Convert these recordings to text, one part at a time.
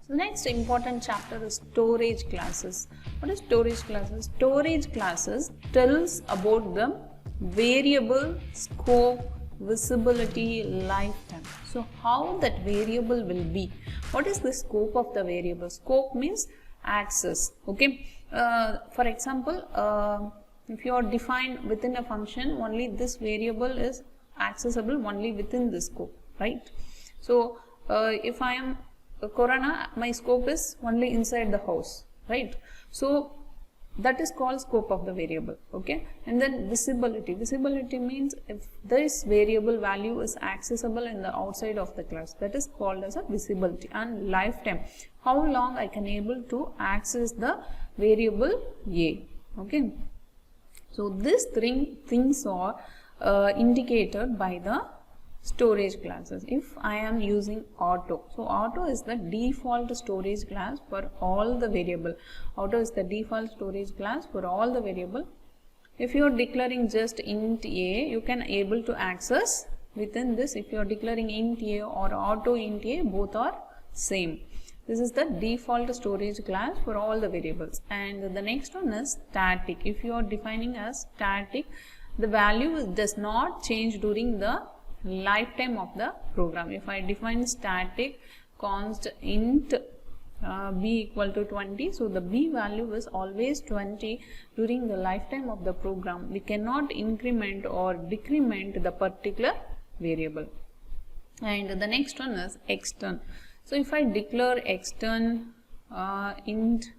So next important chapter is storage classes. What is storage classes? Storage classes tells about the variable, scope, visibility, lifetime. So how that variable will be? What is the scope of the variable? Scope means access. Okay. For example, if you are defined within a function, only this variable is accessible only within the scope, right? So if I am Corona, my scope is only inside the house, right? So that is called scope of the variable. Okay. And then visibility. Visibility means if this variable value is accessible in the outside of the class, that is called as a visibility. And lifetime, how long I can able to access the variable A. Okay. So these three things are indicated by the storage classes. If I am using auto, so auto is the default storage class for all the variable. Auto is the default storage class for all the variable. If you are declaring just int a, you can able to access within this. If you are declaring int a or auto int a, both are same. This is the default storage class for all the variables. And the next one is static. If you are defining as static, the value does not change during the lifetime of the program. If I define static const int b equal to 20, so the b value is always 20 during the lifetime of the program. We cannot increment or decrement the particular variable. And the next one is extern. So if I declare extern int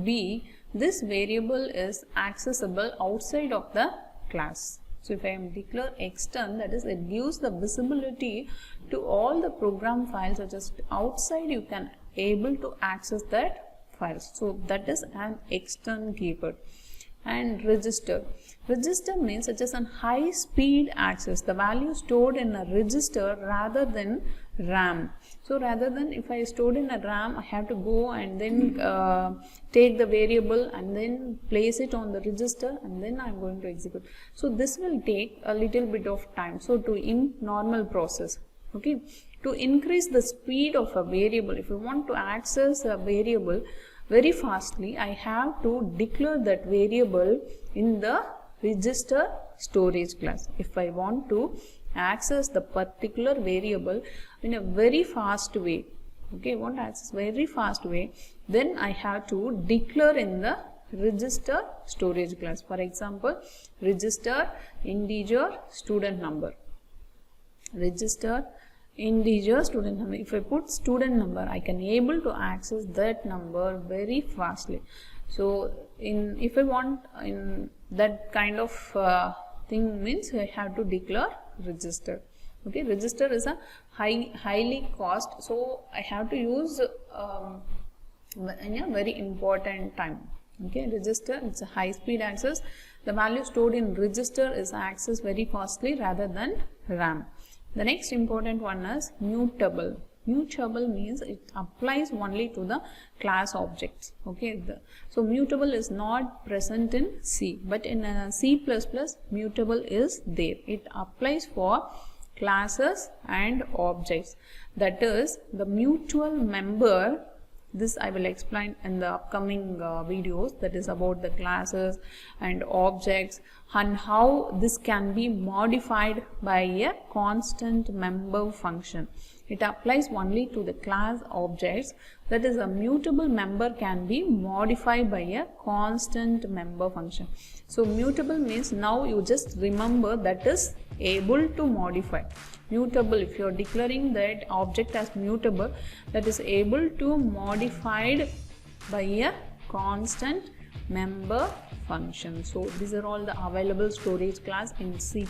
b, this variable is accessible outside of the class. So if I am declare extern, that is, it gives the visibility to all the program files, such as outside you can able to access that files. So that is an extern keyword. And register. Register means such as an high speed access, the value stored in a register rather than RAM. So rather than if I stored in a RAM, I have to go and then take the variable and then place it on the register and then I am going to execute. So this will take a little bit of time. So to in normal process, okay, to increase the speed of a variable, if you want to access a variable very fastly, I have to declare that variable in the register storage class. If I want to access the particular variable in a very fast way, okay, want to access very fast way, then I have to declare in the register storage class. For example, register integer student number. Register integer student number. If I put student number, I can able to access that number very fastly. So if I want in that kind of thing, means I have to declare register. Okay, register is a highly cost, so I have to use in a very important time. Okay, register, it's a high speed access. The value stored in register is accessed very fastly rather than RAM. The next important one is mutable. Mutable means it applies only to the class objects. Okay, so mutable is not present in C, but in C++ mutable is there. It applies for classes and objects. That is, the mutual member, this I will explain in the upcoming videos, that is about the classes and objects and how this can be modified by a constant member function. It applies only to the class objects. That is, a mutable member can be modified by a constant member function. So mutable means now you just remember that is able to modify. Mutable, if you are declaring that object as mutable, that is able to modified by a constant member function. So these are all the available storage class in C++.